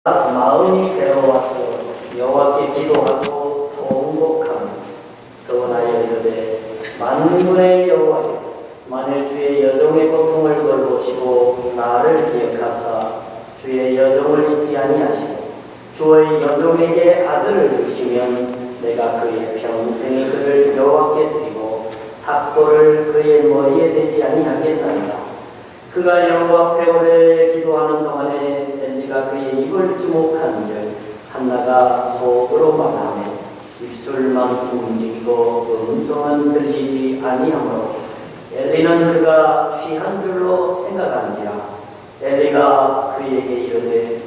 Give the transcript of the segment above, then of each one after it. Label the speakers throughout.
Speaker 1: 마음이 괴로워서 여호와께 기도하고 통곡하며 서원하여 이르되 만군의 여호와여, 만일 주의 여종의 고통을 돌보시고 나를 기억하사 주의 여종을 잊지 아니하시고 주의 여종에게 아들을 주시면 내가 그의 평생의 그를 여호와께 드리고 삭도를 그의 머리에 대지 아니하겠나이다. 그가 여호와 앞에 오래 기도하는 동안에 엘리가 그의 입을 주목한즉 한나가 속으로 말하며 입술만 움직이고 음성은 들리지 아니하므로 엘리는 그가 취한 줄로 생각한지라. 엘리가 그에게 이르되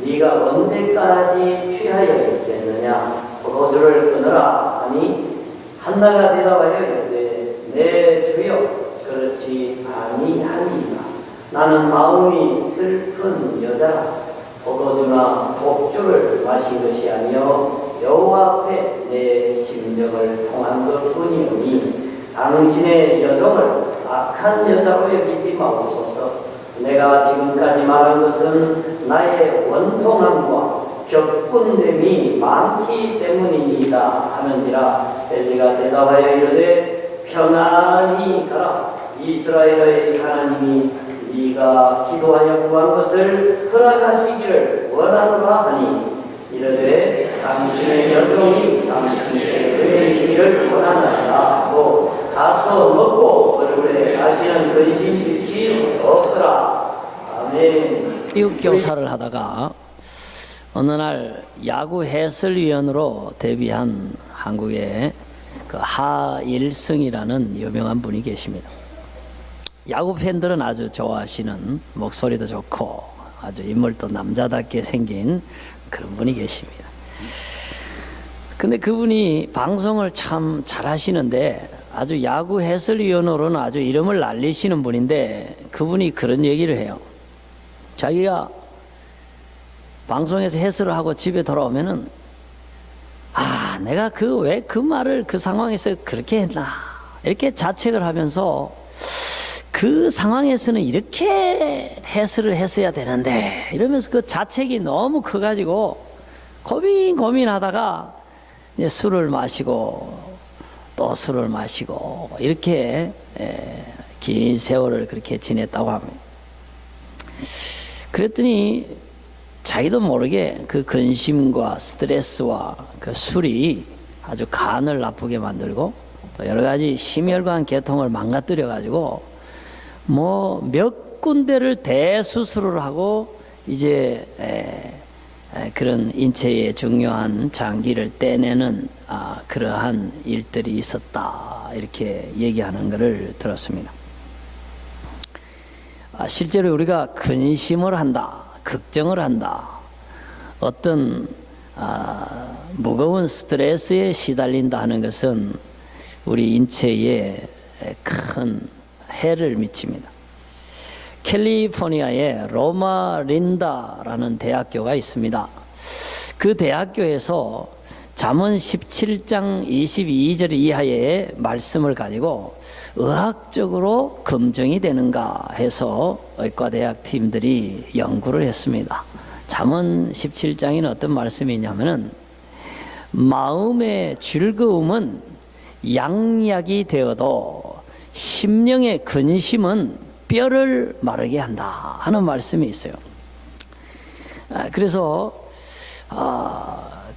Speaker 1: 네가 언제까지 취하여 있겠느냐? 포도주를 끊으라 하니 한나가 대답하여 이르되 내 주여, 그렇지 아니하니이다. 나는 마음이 슬픈 여자라. 포도주나 독주를 마신 것이 아니요 여호와 앞에 내 심정을 통한 것뿐이오니 당신의 여종을 악한 여자로 여기지 마옵소서. 내가 지금까지 말한 것은 나의 원통함과 격분됨이 많기 때문이니이다 하는지라. 엘리가 대답하여 이르되 평안히 가라. 이스라엘의 하나님이 네가 기도하여 구한 것을 허락하시기를 원하노라 하니 이르되 당신의 여종이 당신의 은혜의 길을 원하나이다 하고 가서 먹고 얼굴에 다시는 근심일이 없더라. 아멘.
Speaker 2: 교사를 하다가 어느 날 야구 해설위원으로 데뷔한 한국의 그 하일승이라는 유명한 분이 계십니다. 야구 팬들은 아주 좋아하시는, 목소리도 좋고 아주 인물도 남자답게 생긴 그런 분이 계십니다. 근데 그분이 방송을 참 잘하시는데 아주 야구 해설위원으로는 아주 이름을 날리시는 분인데, 그분이 그런 얘기를 해요. 자기가 방송에서 해설을 하고 집에 돌아오면은 내가 왜 그 말을 그 상황에서 그렇게 했나, 이렇게 자책을 하면서 그 상황에서는 이렇게 해설을 했어야 되는데 이러면서 그 자책이 너무 커가지고 고민하다가 이제 술을 마시고 또 술을 마시고 이렇게 긴 세월을 그렇게 지냈다고 합니다. 그랬더니 자기도 모르게 그 근심과 스트레스와 그 술이 아주 간을 나쁘게 만들고 또 여러 가지 심혈관 계통을 망가뜨려 가지고 몇 군데를 대수술을 하고 이제 그런 인체의 중요한 장기를 떼내는 그러한 일들이 있었다, 이렇게 얘기하는 것을 들었습니다. 실제로 우리가 근심을 한다, 걱정을 한다, 어떤 무거운 스트레스에 시달린다 하는 것은 우리 인체에 큰 해를 미칩니다. 캘리포니아에 로마 린다라는 대학교가 있습니다. 그 대학교에서 잠언 17장 22절 이하의 말씀을 가지고 의학적으로 검증이 되는가 해서 의과대학 팀들이 연구를 했습니다. 잠언 17장에는 어떤 말씀이 있냐면은 마음의 즐거움은 양약이 되어도 심령의 근심은 뼈를 마르게 한다 하는 말씀이 있어요. 그래서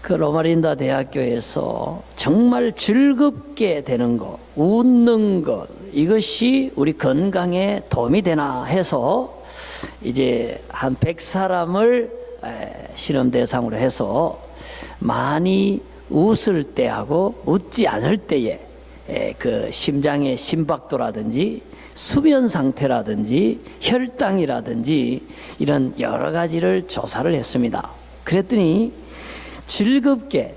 Speaker 2: 그 로마린다 대학교에서 정말 즐겁게 되는 것, 웃는 것, 이것이 우리 건강에 도움이 되나 해서 이제 한 100사람을 실험 대상으로 해서 많이 웃을 때하고 웃지 않을 때에 그 심장의 심박도라든지 수면 상태라든지 혈당이라든지 이런 여러 가지를 조사를 했습니다. 그랬더니 즐겁게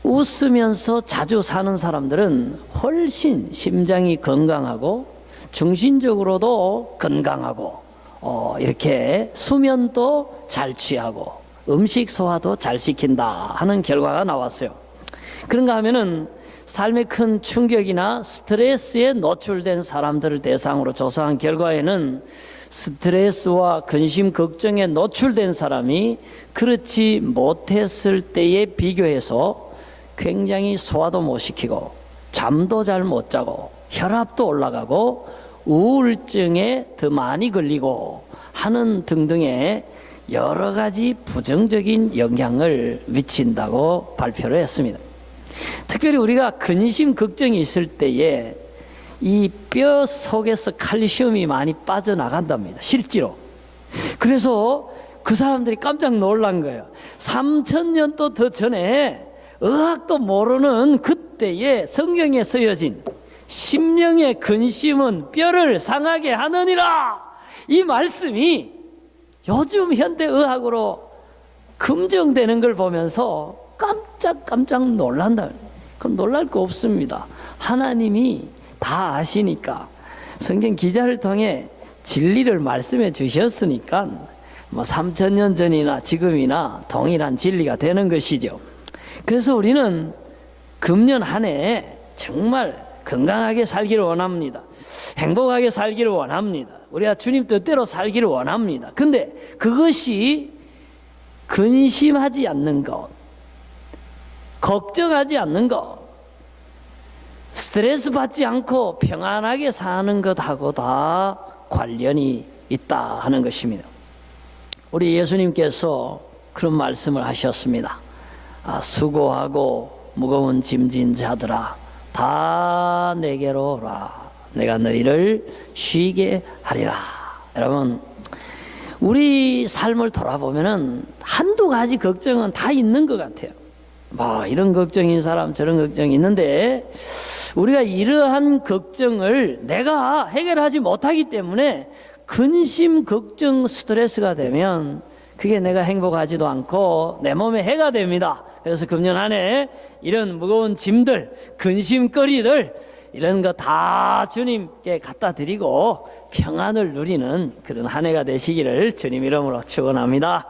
Speaker 2: 웃으면서 자주 사는 사람들은 훨씬 심장이 건강하고 정신적으로도 건강하고 이렇게 수면도 잘 취하고 음식 소화도 잘 시킨다 하는 결과가 나왔어요. 그런가 하면은 삶의 큰 충격이나 스트레스에 노출된 사람들을 대상으로 조사한 결과에는 스트레스와 근심, 걱정에 노출된 사람이 그렇지 못했을 때에 비교해서 굉장히 소화도 못 시키고 잠도 잘 못 자고 혈압도 올라가고 우울증에 더 많이 걸리고 하는 등등의 여러 가지 부정적인 영향을 미친다고 발표를 했습니다. 특별히 우리가 근심, 걱정이 있을 때에 이 뼈 속에서 칼슘이 많이 빠져나간답니다. 실제로. 그래서 그 사람들이 깜짝 놀란 거예요. 3000년도 더 전에 의학도 모르는 그때에 성경에 쓰여진 심령의 근심은 뼈를 상하게 하느니라, 이 말씀이 요즘 현대의학으로 검증되는 걸 보면서 깜짝 놀란다. 그럼 놀랄 거 없습니다. 하나님이 다 아시니까 성경 기자를 통해 진리를 말씀해 주셨으니까 뭐 3000년 전이나 지금이나 동일한 진리가 되는 것이죠. 그래서 우리는 금년 한 해 정말 건강하게 살기를 원합니다. 행복하게 살기를 원합니다. 우리가 주님 뜻대로 살기를 원합니다. 근데 그것이 근심하지 않는 것, 걱정하지 않는 것, 스트레스 받지 않고 평안하게 사는 것하고 다 관련이 있다 하는 것입니다. 우리 예수님께서 그런 말씀을 하셨습니다. 수고하고 무거운 짐진 자들아 다 내게로 오라. 내가 너희를 쉬게 하리라. 여러분, 우리 삶을 돌아보면은 한두 가지 걱정은 다 있는 것 같아요. 뭐 이런 걱정인 사람 저런 걱정이 있는데 우리가 이러한 걱정을 내가 해결하지 못하기 때문에 근심, 걱정, 스트레스가 되면 그게 내가 행복하지도 않고 내 몸에 해가 됩니다. 그래서 금년 한 해 이런 무거운 짐들, 근심거리들 이런 거 다 주님께 갖다 드리고 평안을 누리는 그런 한 해가 되시기를 주님 이름으로 축원합니다.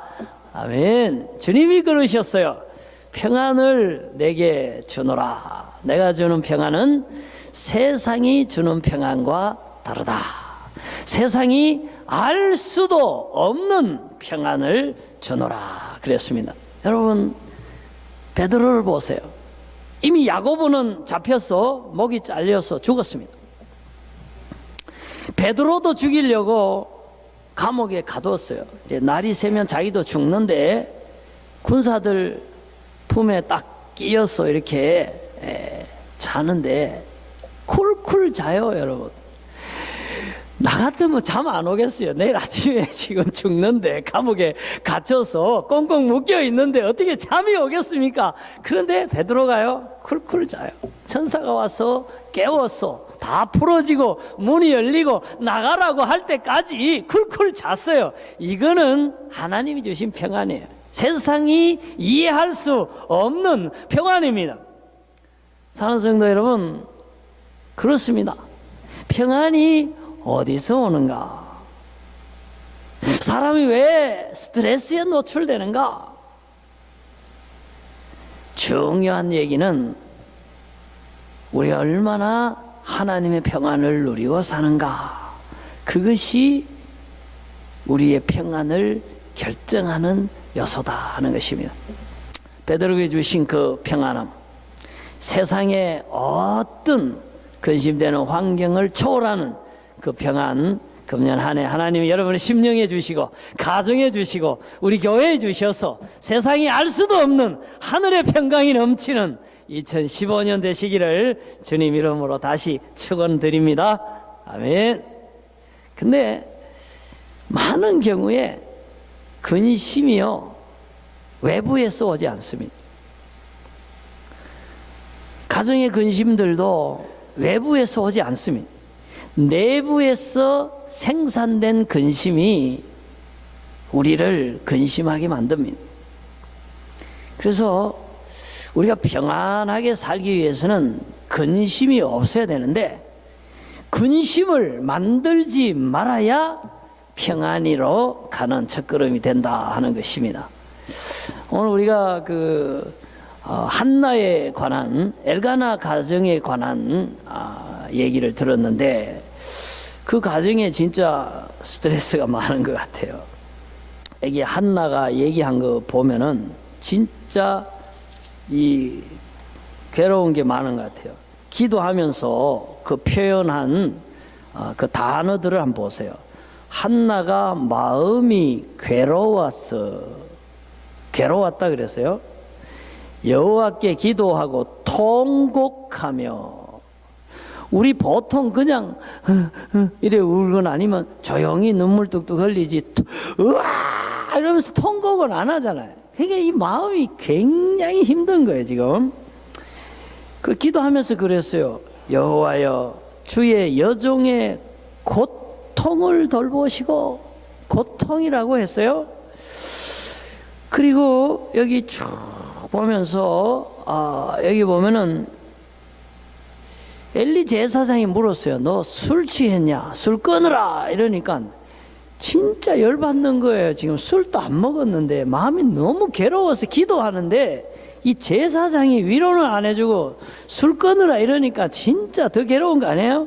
Speaker 2: 아멘. 주님이 그러셨어요. 평안을 내게 주노라. 내가 주는 평안은 세상이 주는 평안과 다르다. 세상이 알 수도 없는 평안을 주노라 그랬습니다. 여러분, 베드로를 보세요. 이미 야고보는 잡혀서 목이 잘려서 죽었습니다. 베드로도 죽이려고 감옥에 가두었어요. 이제 날이 새면 자기도 죽는데 군사들 품에 딱 끼어서 이렇게 자는데 쿨쿨 자요, 여러분. 나 같으면 잠 안 오겠어요. 내일 아침에 지금 죽는데 감옥에 갇혀서 꽁꽁 묶여 있는데 어떻게 잠이 오겠습니까? 그런데 베드로가요, 쿨쿨 자요. 천사가 와서 깨워서 다 풀어지고 문이 열리고 나가라고 할 때까지 쿨쿨 잤어요. 이거는 하나님이 주신 평안이에요. 세상이 이해할 수 없는 평안입니다. 사랑하는 성도 여러분, 그렇습니다. 평안이 어디서 오는가? 사람이 왜 스트레스에 노출되는가? 중요한 얘기는 우리가 얼마나 하나님의 평안을 누리고 사는가. 그것이 우리의 평안을 결정하는 요소다 하는 것입니다. 베드로에게 주신 그 평안함, 세상의 어떤 근심되는 환경을 초월하는 그 평안, 금년 한 해 하나님이 여러분의 심령에 주시고 가정에 주시고 우리 교회에 주셔서 세상이 알 수도 없는 하늘의 평강이 넘치는 2015년 되시기를 주님 이름으로 다시 축원드립니다. 아멘. 근데 많은 경우에 근심이요, 외부에서 오지 않습니다. 가정의 근심들도 외부에서 오지 않습니다. 내부에서 생산된 근심이 우리를 근심하게 만듭니다. 그래서 우리가 평안하게 살기 위해서는 근심이 없어야 되는데 근심을 만들지 말아야 평안으로 가는 첫걸음이 된다 하는 것입니다. 오늘 우리가 한나에 관한 엘가나 가정에 관한 얘기를 들었는데 그 가정에 진짜 스트레스가 많은 것 같아요. 여기 한나가 얘기한 거 보면은 진짜 이 괴로운 게 많은 것 같아요. 기도하면서 그 표현한 그 단어들을 한번 보세요. 한나가 마음이 괴로웠다 그랬어요. 여호와께 기도하고 통곡하며. 우리 보통 그냥 이래 울거나 아니면 조용히 눈물 뚝뚝 흘리지 으아 이러면서 통곡은 안 하잖아요. 그러니까 이 마음이 굉장히 힘든 거예요 지금. 그 기도하면서 그랬어요. 여호와여 주의 여종의 고통을 돌보시고. 고통이라고 했어요. 그리고 여기 쭉 보면서 여기 보면은 엘리 제사장이 물었어요. 너 술 취했냐? 술 끊으라 이러니까 진짜 열받는 거예요. 지금 술도 안 먹었는데 마음이 너무 괴로워서 기도하는데 이 제사장이 위로는 안 해주고 술 끊으라 이러니까 진짜 더 괴로운 거 아니에요?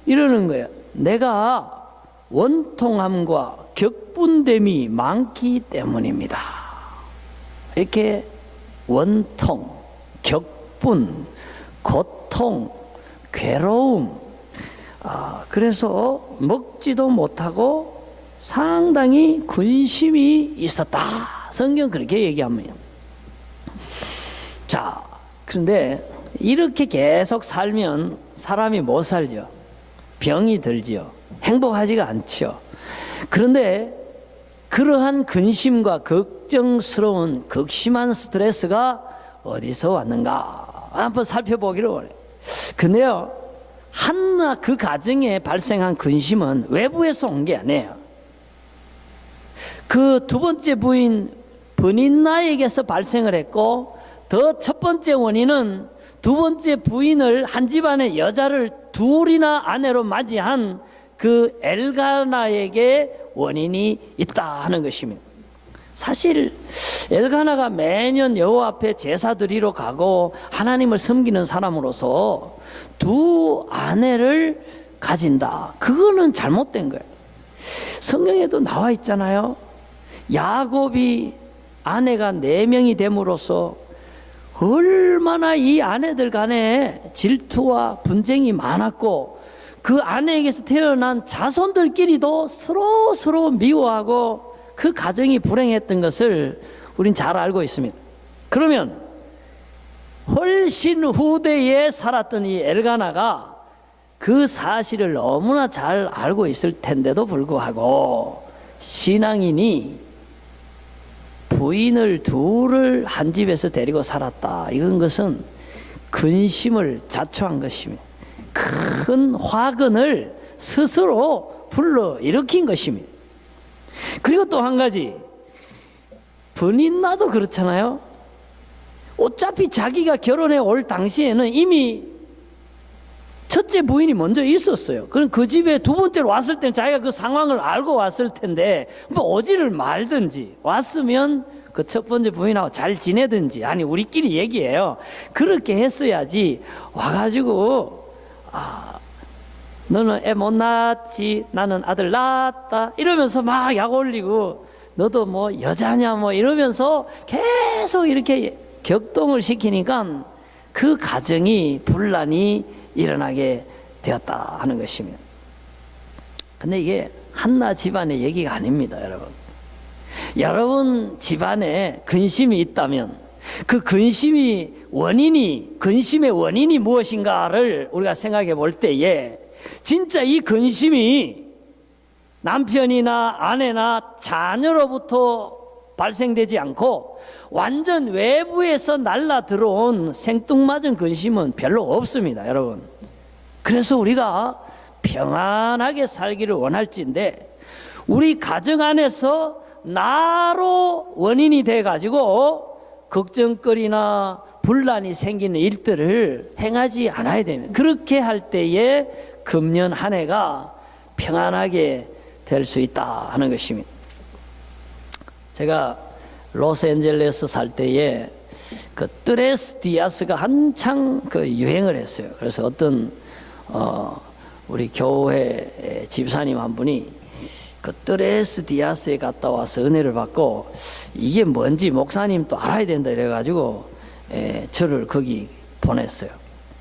Speaker 2: 이러는 거예요. 내가 원통함과 격분됨이 많기 때문입니다. 이렇게 원통, 격분, 고통, 괴로움, 그래서 먹지도 못하고 상당히 근심이 있었다. 성경 그렇게 얘기합니다. 자, 그런데 이렇게 계속 살면 사람이 못 살죠. 병이 들지요. 행복하지가 않죠. 그런데 그러한 근심과 걱정스러운 극심한 스트레스가 어디서 왔는가 한번 살펴보기를 원해요. 근데요, 한나 그 가정에 발생한 근심은 외부에서 온 게 아니에요. 그 두 번째 부인 브닌나에게서 발생을 했고, 더 첫 번째 원인은 두 번째 부인을 한 집안의 여자를 둘이나 아내로 맞이한 그 엘가나에게 원인이 있다 하는 것입니다. 사실 엘가나가 매년 여호와 앞에 제사 드리러 가고 하나님을 섬기는 사람으로서 두 아내를 가진다. 그거는 잘못된 거예요. 성경에도 나와 있잖아요. 야곱이 아내가 4명이 됨으로써 얼마나 이 아내들 간에 질투와 분쟁이 많았고 그 아내에게서 태어난 자손들끼리도 서로 미워하고 그 가정이 불행했던 것을 우린 잘 알고 있습니다. 그러면 훨씬 후대에 살았던 이 엘가나가 그 사실을 너무나 잘 알고 있을 텐데도 불구하고 신앙인이 부인을 둘을 한 집에서 데리고 살았다. 이건 것은 근심을 자초한 것입니다. 큰 화근을 스스로 불러일으킨 것입니다. 그리고 또 한 가지, 브닌나도 그렇잖아요. 어차피 자기가 결혼해 올 당시에는 이미 첫째 부인이 먼저 있었어요. 그럼 그 집에 두 번째로 왔을 때는 자기가 그 상황을 알고 왔을 텐데 뭐 오지를 말든지 왔으면 그 첫 번째 부인하고 잘 지내든지, 아니 우리끼리 얘기해요. 그렇게 했어야지 와가지고 너는 애 못 낳았지, 나는 아들 낳았다 이러면서 막 약 올리고 너도 뭐 여자냐 뭐 이러면서 계속 이렇게 격동을 시키니까 그 가정이 분란이 일어나게 되었다 하는 것입니다. 근데 이게 한나 집안의 얘기가 아닙니다, 여러분. 여러분 집안에 근심이 있다면 그 근심의 원인이 무엇인가를 우리가 생각해 볼 때에 진짜 이 근심이 남편이나 아내나 자녀로부터 발생되지 않고 완전 외부에서 날라 들어온 생뚱맞은 근심은 별로 없습니다, 여러분. 그래서 우리가 평안하게 살기를 원할진데 우리 가정 안에서 나로 원인이 돼가지고 걱정거리나 분란이 생기는 일들을 행하지 않아야 됩니다. 그렇게 할 때에 금년 한 해가 평안하게 될 수 있다 하는 것입니다. 제가 로스앤젤레스 살 때에 그 트레스 디아스가 한창 그 유행을 했어요. 그래서 어떤 우리 교회 집사님 한 분이 그 트레스 디아스에 갔다 와서 은혜를 받고 이게 뭔지 목사님 또 알아야 된다 이래가지고 저를 거기 보냈어요.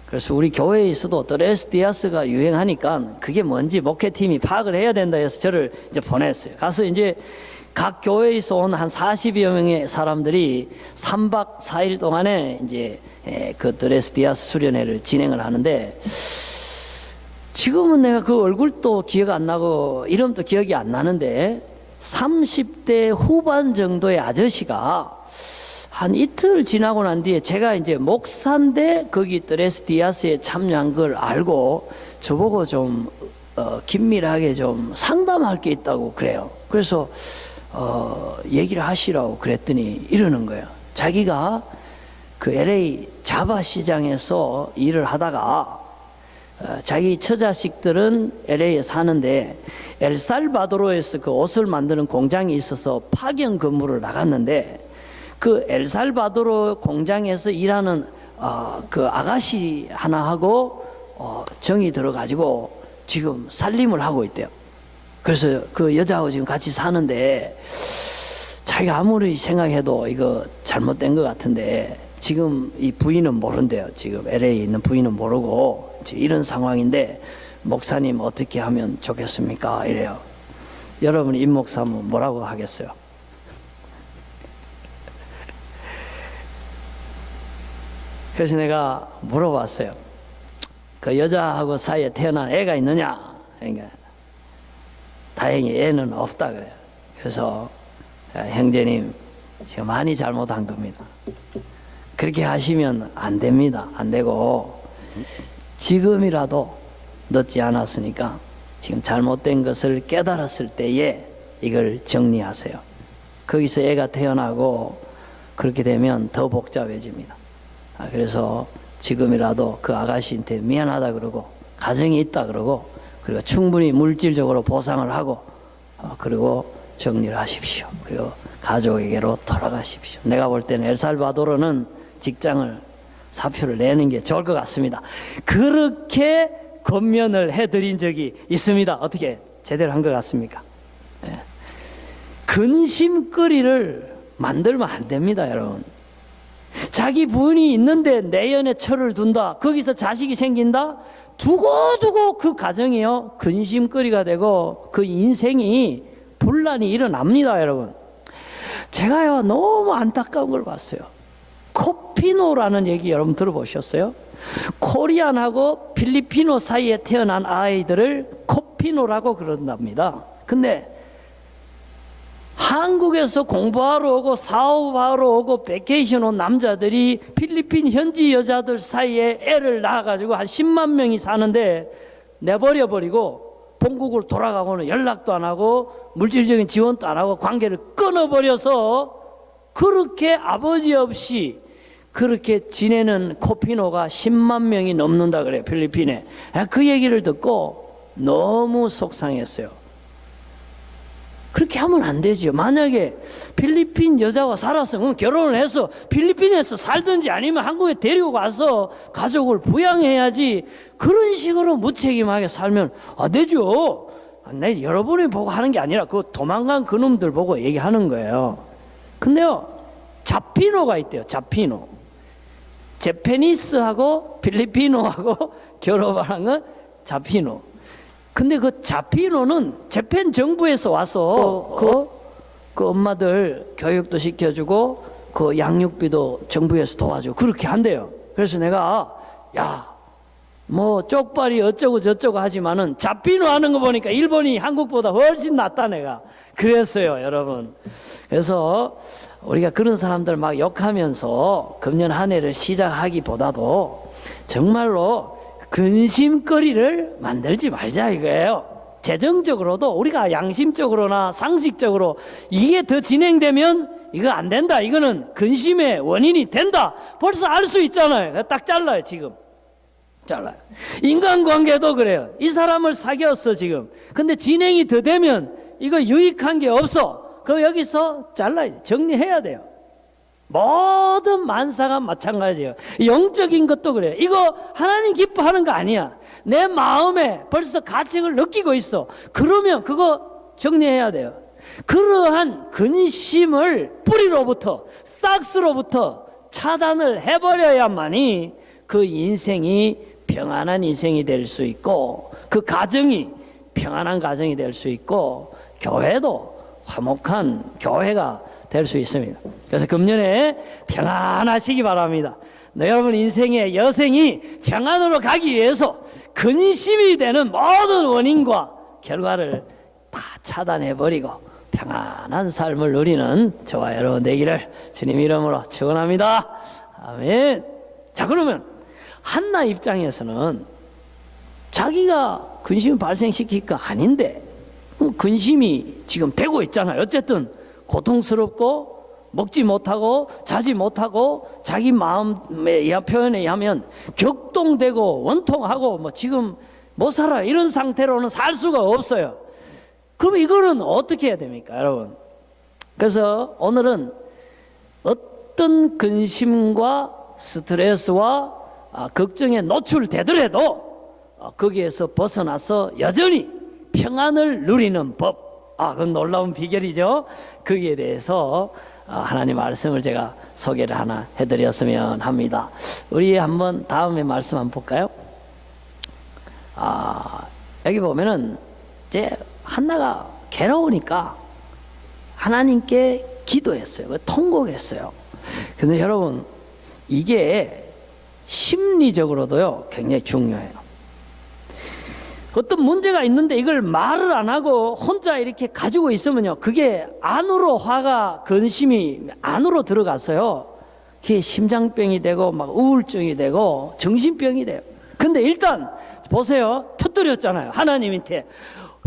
Speaker 2: 그래서 우리 교회에서도 트레스 디아스가 유행하니까 그게 뭔지 목회팀이 파악을 해야 된다 해서 저를 이제 보냈어요. 가서 이제 각 교회에서 온 한 40여 명의 사람들이 3박 4일 동안에 이제 그 트레스 디아스 수련회를 진행을 하는데, 지금은 내가 그 얼굴도 기억 안 나고 이름도 기억이 안 나는데 30대 후반 정도의 아저씨가 한 이틀 지나고 난 뒤에 제가 이제 목사인데 거기 트레스 디아스에 참여한 걸 알고 저보고 좀 긴밀하게 좀 상담할 게 있다고 그래요. 그래서 얘기를 하시라고 그랬더니 이러는 거예요. 자기가 그 LA 자바 시장에서 일을 하다가 자기 처자식들은 LA에 사는데 엘살바도르에서 그 옷을 만드는 공장이 있어서 파견 근무를 나갔는데, 그 엘살바도르 공장에서 일하는 그 아가씨 하나하고 정이 들어가지고 지금 살림을 하고 있대요. 그래서 그 여자하고 지금 같이 사는데 자기가 아무리 생각해도 이거 잘못된 것 같은데 지금 이 부인은 모른대요. 지금 LA에 있는 부인은 모르고 지금 이런 상황인데 목사님 어떻게 하면 좋겠습니까? 이래요. 여러분 임 목사면 뭐라고 하겠어요? 그래서 내가 물어봤어요. 그 여자하고 사이에 태어난 애가 있느냐? 그러니까 다행히 애는 없다 그래요. 그래서 형제님 제가 많이 잘못한 겁니다. 그렇게 하시면 안 됩니다. 안 되고 지금이라도 늦지 않았으니까 지금 잘못된 것을 깨달았을 때에 이걸 정리하세요. 거기서 애가 태어나고 그렇게 되면 더 복잡해집니다. 그래서 지금이라도 그 아가씨한테 미안하다 그러고 가정이 있다 그러고 그리고 충분히 물질적으로 보상을 하고 그리고 정리를 하십시오. 그리고 가족에게로 돌아가십시오. 내가 볼 때는 엘살바도르는 직장을 사표를 내는 게 좋을 것 같습니다. 그렇게 권면을 해드린 적이 있습니다. 어떻게 제대로 한 것 같습니까? 네. 근심거리를 만들면 안 됩니다, 여러분. 자기 부인이 있는데 내연에 철을 둔다, 거기서 자식이 생긴다, 두고두고 그 가정이요 근심거리가 되고 그 인생이 분란이 일어납니다, 여러분. 제가요 너무 안타까운 걸 봤어요. 코피노라는 얘기 여러분 들어보셨어요? 코리안하고 필리핀어 사이에 태어난 아이들을 코피노라고 그런답니다. 근데 한국에서 공부하러 오고 사업하러 오고 베케이션 온 남자들이 필리핀 현지 여자들 사이에 애를 낳아가지고 한 10만 명이 사는데 내버려버리고 본국으로 돌아가고는 연락도 안 하고 물질적인 지원도 안 하고 관계를 끊어버려서 그렇게 아버지 없이 그렇게 지내는 코피노가 10만 명이 넘는다 그래요, 필리핀에. 그 얘기를 듣고 너무 속상했어요. 그렇게 하면 안 되죠. 만약에 필리핀 여자와 살아서 결혼을 해서 필리핀에서 살든지 아니면 한국에 데리고 가서 가족을 부양해야지, 그런 식으로 무책임하게 살면 안 되죠. 내 여러분이 보고 하는 게 아니라 그 도망간 그놈들 보고 얘기하는 거예요. 근데요, 자피노가 있대요. 자피노. 제페니스하고 필리핀어하고 결혼한 건 자피노. 근데 그 자피노는 재팬 정부에서 와서 그 엄마들 교육도 시켜주고 그 양육비도 정부에서 도와주고 그렇게 한대요. 그래서 내가 뭐 쪽발이 어쩌고 저쩌고 하지만은 자피노 하는 거 보니까 일본이 한국보다 훨씬 낫다 내가 그랬어요, 여러분. 그래서 우리가 그런 사람들 막 욕하면서 금년 한 해를 시작하기보다도 정말로 근심거리를 만들지 말자 이거예요. 재정적으로도 우리가 양심적으로나 상식적으로 이게 더 진행되면 이거 안 된다, 이거는 근심의 원인이 된다, 벌써 알 수 있잖아요. 딱 잘라요. 지금 잘라요. 인간관계도 그래요. 이 사람을 사귀었어 지금. 근데 진행이 더 되면 이거 유익한 게 없어. 그럼 여기서 잘라요. 정리해야 돼요. 모든 만사가 마찬가지예요. 영적인 것도 그래요. 이거 하나님 기뻐하는 거 아니야. 내 마음에 벌써 가책을 느끼고 있어. 그러면 그거 정리해야 돼요. 그러한 근심을 뿌리로부터, 싹스로부터 차단을 해버려야만이 그 인생이 평안한 인생이 될 수 있고, 그 가정이 평안한 가정이 될 수 있고, 교회도 화목한 교회가 될 수 있습니다. 그래서 금년에 평안하시기 바랍니다. 여러분 인생의 여생이 평안으로 가기 위해서 근심이 되는 모든 원인과 결과를 다 차단해버리고 평안한 삶을 누리는 저와 여러분 되기를 주님 이름으로 축원합니다. 아멘. 자, 그러면 한나 입장에서는 자기가 근심 발생시킬 거 아닌데 근심이 지금 되고 있잖아요. 어쨌든 고통스럽고 먹지 못하고 자지 못하고 자기 마음의 표현에 의하면 격동되고 원통하고 뭐 지금 못 살아 이런 상태로는 살 수가 없어요. 그럼 이거는 어떻게 해야 됩니까, 여러분? 그래서 오늘은 어떤 근심과 스트레스와 걱정에 노출되더라도 거기에서 벗어나서 여전히 평안을 누리는 법, 그건 놀라운 비결이죠. 거기에 대해서 하나님 말씀을 제가 소개를 하나 해드렸으면 합니다. 우리 한번 다음에 말씀 한번 볼까요? 여기 보면은 이제 한나가 괴로우니까 하나님께 기도했어요. 통곡했어요. 근데 여러분 이게 심리적으로도요 굉장히 중요해요. 어떤 문제가 있는데 이걸 말을 안 하고 혼자 이렇게 가지고 있으면요, 그게 안으로 화가, 근심이 안으로 들어가서요, 그게 심장병이 되고 막 우울증이 되고 정신병이 돼요. 근데 일단 보세요, 터뜨렸잖아요. 하나님한테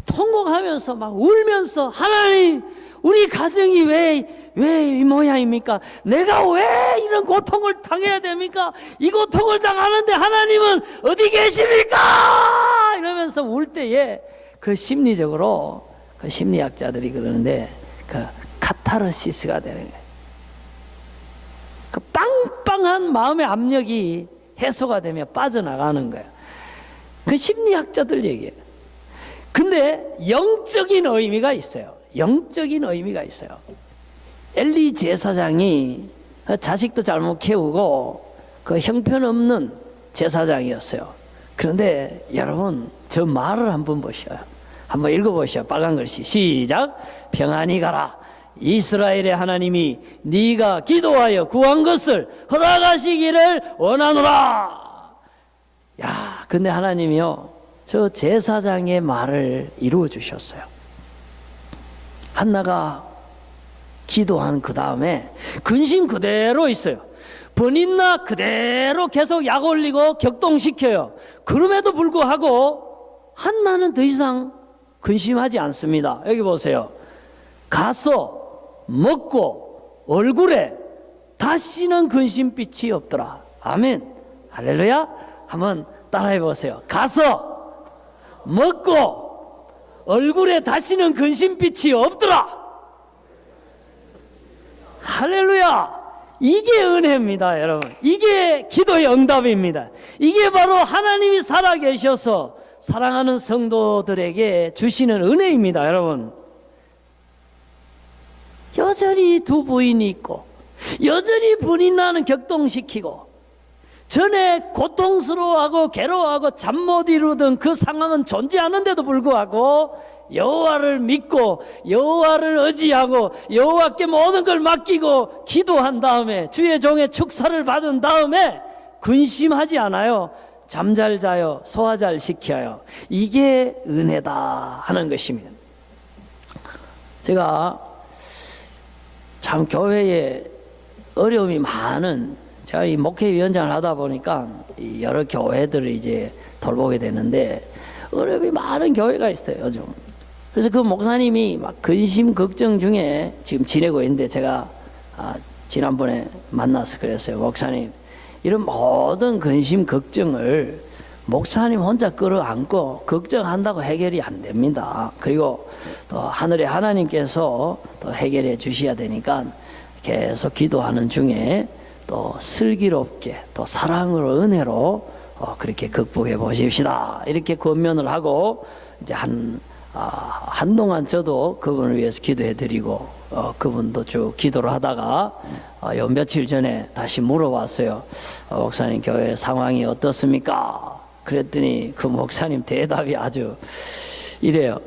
Speaker 2: 통곡하면서 막 울면서, 하나님 우리 가정이 왜 이 모양입니까? 내가 왜 이런 고통을 당해야 됩니까? 이 고통을 당하는데 하나님은 어디 계십니까? 이러면서 울 때에 그 심리적으로, 그 심리학자들이 그러는데 그 카타르시스가 되는 거예요. 그 빵빵한 마음의 압력이 해소가 되며 빠져나가는 거예요. 그 심리학자들 얘기예요. 근데 영적인 의미가 있어요. 영적인 의미가 있어요. 엘리 제사장이 자식도 잘못 키우고 그 형편없는 제사장이었어요. 그런데 여러분 저 말을 한번 보셔요. 한번 읽어보시죠. 빨간 글씨 시작. 평안히 가라. 이스라엘의 하나님이 네가 기도하여 구한 것을 허락하시기를 원하노라. 야, 근데 하나님이요 저 제사장의 말을 이루어 주셨어요. 한나가 기도한 그 다음에 근심 그대로 있어요. 번인나 그대로 계속 약 올리고 격동시켜요. 그럼에도 불구하고 한나는 더 이상 근심하지 않습니다. 여기 보세요. 가서 먹고 얼굴에 다시는 근심빛이 없더라. 아멘. 할렐루야. 한번 따라해 보세요. 가서 먹고 얼굴에 다시는 근심빛이 없더라. 할렐루야. 이게 은혜입니다, 여러분. 이게 기도의 응답입니다. 이게 바로 하나님이 살아계셔서 사랑하는 성도들에게 주시는 은혜입니다, 여러분. 여전히 두 부인이 있고 여전히 분인나는 격동시키고 전에 고통스러워하고 괴로워하고 잠 못 이루던 그 상황은 존재하는데도 불구하고 여호와를 믿고 여호와를 의지하고 여호와께 모든 걸 맡기고 기도한 다음에 주의 종의 축사를 받은 다음에 근심하지 않아요. 잠잘 자요 소화 잘 시켜요. 이게 은혜다 하는 것입니다. 제가 참 교회에 어려움이 많은, 제가 이 목회위원장을 하다 보니까 여러 교회들을 이제 돌보게 되는데 어려움이 많은 교회가 있어요, 요즘. 그래서 그 목사님이 막 근심 걱정 중에 지금 지내고 있는데 제가 지난번에 만나서 그랬어요. 목사님, 이런 모든 근심 걱정을 목사님 혼자 끌어안고 걱정한다고 해결이 안 됩니다. 그리고 또 하늘의 하나님께서 또 해결해 주셔야 되니까 계속 기도하는 중에 또 슬기롭게 또 사랑으로 은혜로 그렇게 극복해 보십시다. 이렇게 권면을 하고 이제 한동안 저도 그분을 위해서 기도해 드리고 그분도 쭉 기도를 하다가 요 며칠 전에 다시 물어봤어요. 목사님 교회 상황이 어떻습니까? 그랬더니 그 목사님 대답이 아주 이래요.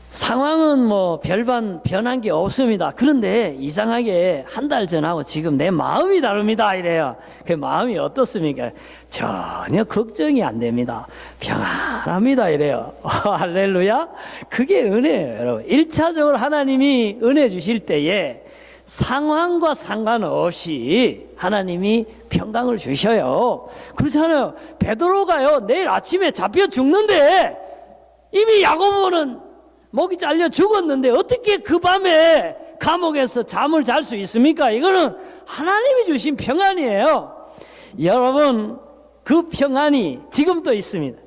Speaker 2: 상황은 뭐 별반 변한 게 없습니다. 그런데 이상하게 한 달 전하고 지금 내 마음이 다릅니다. 이래요. 그 마음이 어떻습니까? 전혀 걱정이 안 됩니다. 평안합니다. 이래요. 할렐루야. 그게 은혜예요, 여러분. 1차적으로 하나님이 은혜 주실 때에 상황과 상관없이 하나님이 평강을 주셔요. 그렇잖아요. 베드로가요, 내일 아침에 잡혀 죽는데 이미 야고보는 목이 잘려 죽었는데 어떻게 그 밤에 감옥에서 잠을 잘 수 있습니까? 이거는 하나님이 주신 평안이에요. 여러분, 그 평안이 지금도 있습니다.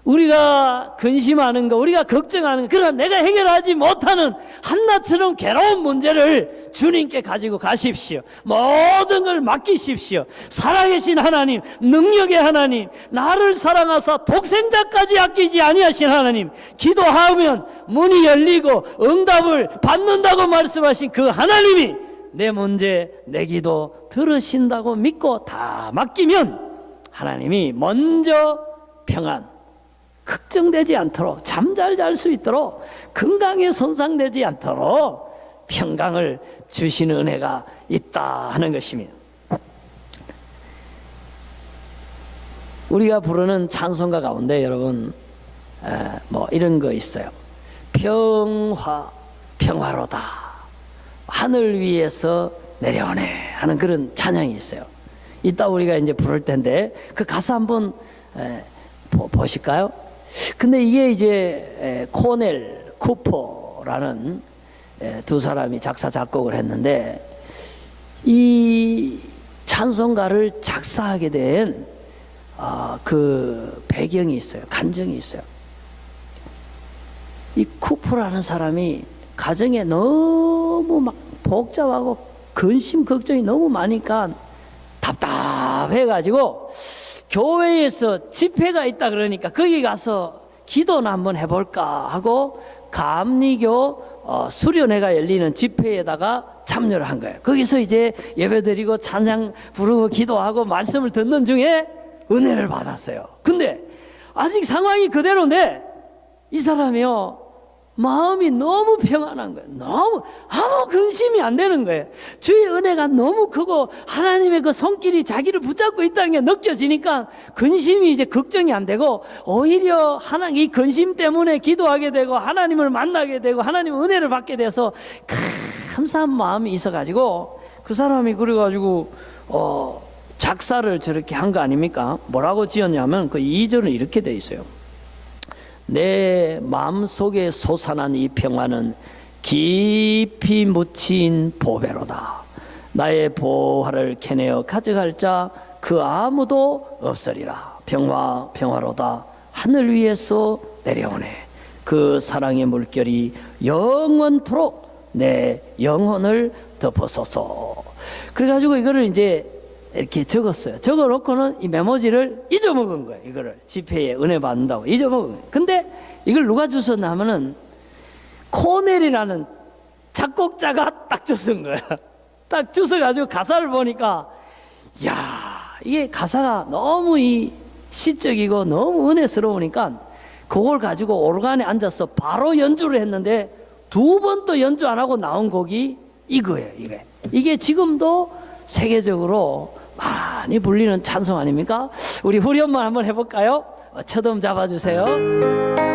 Speaker 2: 우리가 근심하는 거, 우리가 걱정하는 거, 그러나 내가 해결하지 못하는 한나처럼 괴로운 문제를 주님께 가지고 가십시오. 모든 걸 맡기십시오. 살아계신 하나님, 능력의 하나님, 나를 사랑하사 독생자까지 아끼지 아니하신 하나님, 기도하면 문이 열리고 응답을 받는다고 말씀하신 그 하나님이 내 문제, 내 기도 들으신다고 믿고 다 맡기면 하나님이 먼저 평안, 걱정되지 않도록, 잠 잘 잘 수 있도록, 건강에 손상되지 않도록 평강을 주시는 은혜가 있다 하는 것입니다. 우리가 부르는 찬송가 가운데 여러분 뭐 이런 거 있어요. 평화로다 하늘 위에서 내려오네 하는 그런 찬양이 있어요. 이따 우리가 이제 부를 텐데 그 가사 한번 보실까요? 근데 이게 이제 코넬 쿠퍼라는 두 사람이 작사 작곡을 했는데 이 찬송가를 작사하게 된 그 배경이 있어요. 간증이 있어요. 이 쿠퍼라는 사람이 가정에 너무 막 복잡하고 근심 걱정이 너무 많으니까 답답해가지고 교회에서 집회가 있다 그러니까 거기 가서 기도나 한번 해볼까 하고 감리교 수련회가 열리는 집회에다가 참여를 한 거예요. 거기서 이제 예배드리고 찬양 부르고 기도하고 말씀을 듣는 중에 은혜를 받았어요. 근데 아직 상황이 그대로인데 이 사람이요 마음이 너무 평안한 거예요. 너무 아무 근심이 안 되는 거예요. 주의 은혜가 너무 크고 하나님의 그 손길이 자기를 붙잡고 있다는 게 느껴지니까 근심이 이제 걱정이 안 되고 오히려 이 근심 때문에 기도하게 되고 하나님을 만나게 되고 하나님의 은혜를 받게 돼서 감사한 마음이 있어가지고 그 사람이 그래가지고 작사를 저렇게 한 거 아닙니까? 뭐라고 지었냐면 그 2절은 이렇게 돼 있어요. 내 마음속에 솟아난 이 평화는 깊이 묻힌 보배로다. 나의 보화를 캐내어 가져갈 자 그 아무도 없으리라. 평화로다. 하늘 위에서 내려오네. 그 사랑의 물결이 영원토록 내 영혼을 덮어소서. 그래가지고 이거를 이제 이렇게 적었어요. 적어놓고는 이 메모지를 잊어먹은 거예요. 이거를 집회에 은혜 받는다고 잊어먹은 거예요. 근데 이걸 누가 주웠나 하면은 코넬이라는 작곡자가 딱 주운 거예요. 딱 주워가지고 가사를 보니까 야 이게 가사가 너무 이 시적이고 너무 은혜스러우니까 그걸 가지고 오르간에 앉아서 바로 연주를 했는데 2번 또 연주 안 하고 나온 곡이 이거예요. 이게 지금도 세계적으로 많이 불리는 찬송 아닙니까? 우리 후렴만 한번 해볼까요? 첫음 잡아주세요.